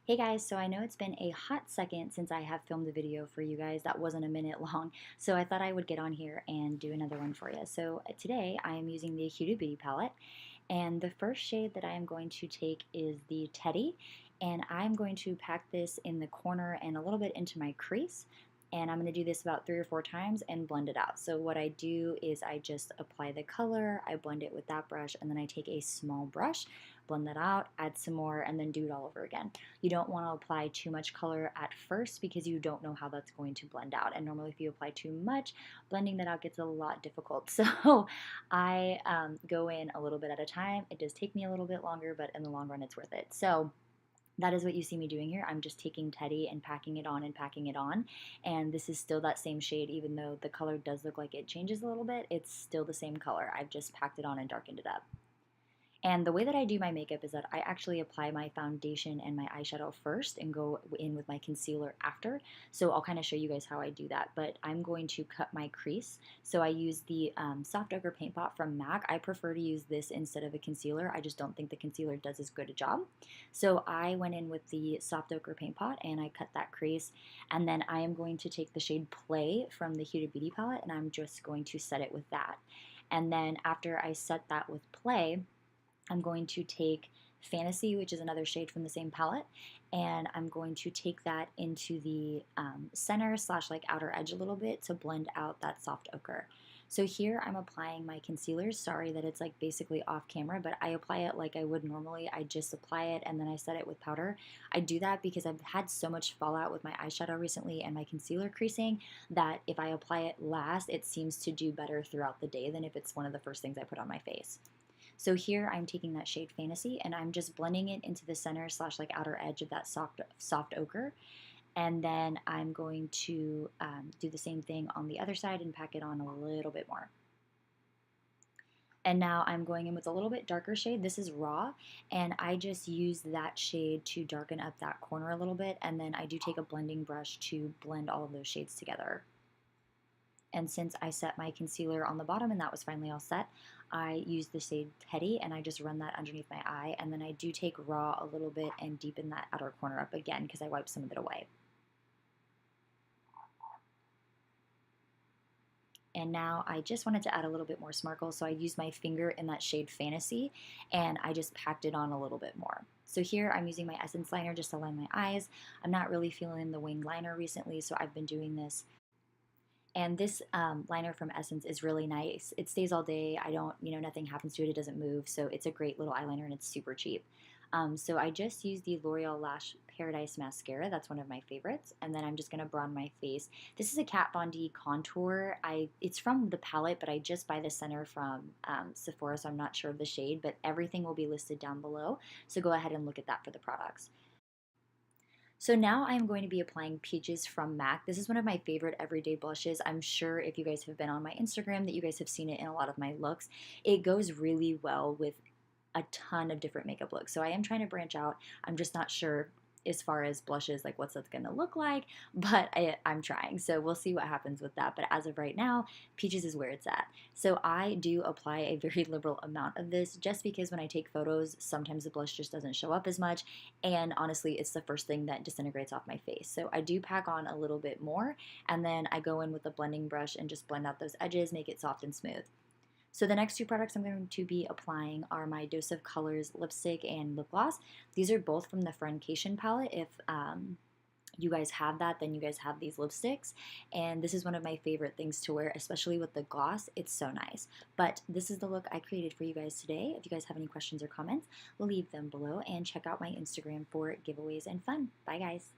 Hey guys, so I know it's been a hot second since I have filmed a video for you guys that wasn't a minute long, so I thought I would get on here and do another one for you. So today I am using the Huda Beauty palette, and the first shade that I am going to take is the Teddy, and I'm going to pack this in the corner and a little bit into my crease. And I'm going to do this about 3 or 4 times and blend it out. So what I do is I just apply the color, I blend it with that brush, and then I take a small brush, blend that out, add some more, and then do it all over again. You don't want to apply too much color at first because you don't know how that's going to blend out. And normally if you apply too much, blending that out gets a lot difficult. So I go in a little bit at a time. It does take me a little bit longer, but in the long run it's worth it. So that is what you see me doing here. I'm just taking Teddy and packing it on and packing it on. And this is still that same shade, even though the color does look like it changes a little bit, it's still the same color. I've just packed it on and darkened it up. And the way that I do my makeup is that I actually apply my foundation and my eyeshadow first and go in with my concealer after. So I'll kind of show you guys how I do that. But I'm going to cut my crease. So I use the Soft Ochre Paint Pot from MAC. I prefer to use this instead of a concealer. I just don't think the concealer does as good a job. So I went in with the Soft Ochre Paint Pot and I cut that crease. And then I am going to take the shade Play from the Huda Beauty palette and I'm just going to set it with that. And then after I set that with Play, I'm going to take Fantasy, which is another shade from the same palette, and I'm going to take that into the center slash like outer edge a little bit to blend out that soft ochre. So here I'm applying my concealer. Sorry that it's like basically off camera, but I apply it like I would normally. I just apply it and then I set it with powder. I do that because I've had so much fallout with my eyeshadow recently and my concealer creasing that if I apply it last, it seems to do better throughout the day than if it's one of the first things I put on my face. So here I'm taking that shade Fantasy and I'm just blending it into the center slash like outer edge of that soft ochre. And then I'm going to do the same thing on the other side and pack it on a little bit more. And now I'm going in with a little bit darker shade. This is Raw, and I just use that shade to darken up that corner a little bit. And then I do take a blending brush to blend all of those shades together. And since I set my concealer on the bottom and that was finally all set, I use the shade Teddy and I just run that underneath my eye. And then I do take Raw a little bit and deepen that outer corner up again because I wiped some of it away. And now I just wanted to add a little bit more sparkle, so I used my finger in that shade Fantasy and I just packed it on a little bit more. So here I'm using my Essence liner just to line my eyes. I'm not really feeling the winged liner recently, so I've been doing this. And this liner from Essence is really nice. It stays all day. I don't, nothing happens to it. It doesn't move. So it's a great little eyeliner and it's super cheap. So I just used the L'Oreal Lash Paradise Mascara. That's one of my favorites. And then I'm just going to brown my face. This is a Kat Von D contour. It's from the palette, but I just buy the center from Sephora, so I'm not sure of the shade. But everything will be listed down below. So go ahead and look at that for the products. So now I'm going to be applying Peaches from MAC. This is one of my favorite everyday blushes. I'm sure if you guys have been on my Instagram that you guys have seen it in a lot of my looks. It goes really well with a ton of different makeup looks. So I am trying to branch out. I'm just not sure as far as blushes, like what's that's going to look like, but I'm trying. So we'll see what happens with that. But as of right now, Peaches is where it's at. So I do apply a very liberal amount of this just because when I take photos, sometimes the blush just doesn't show up as much. And honestly, it's the first thing that disintegrates off my face. So I do pack on a little bit more and then I go in with a blending brush and just blend out those edges, make it soft and smooth. So the next two products I'm going to be applying are my Dose of Colors lipstick and lip gloss. These are both from the Friendcation palette. If you guys have that, then you guys have these lipsticks. And this is one of my favorite things to wear, especially with the gloss. It's so nice. But this is the look I created for you guys today. If you guys have any questions or comments, leave them below and check out my Instagram for giveaways and fun. Bye guys.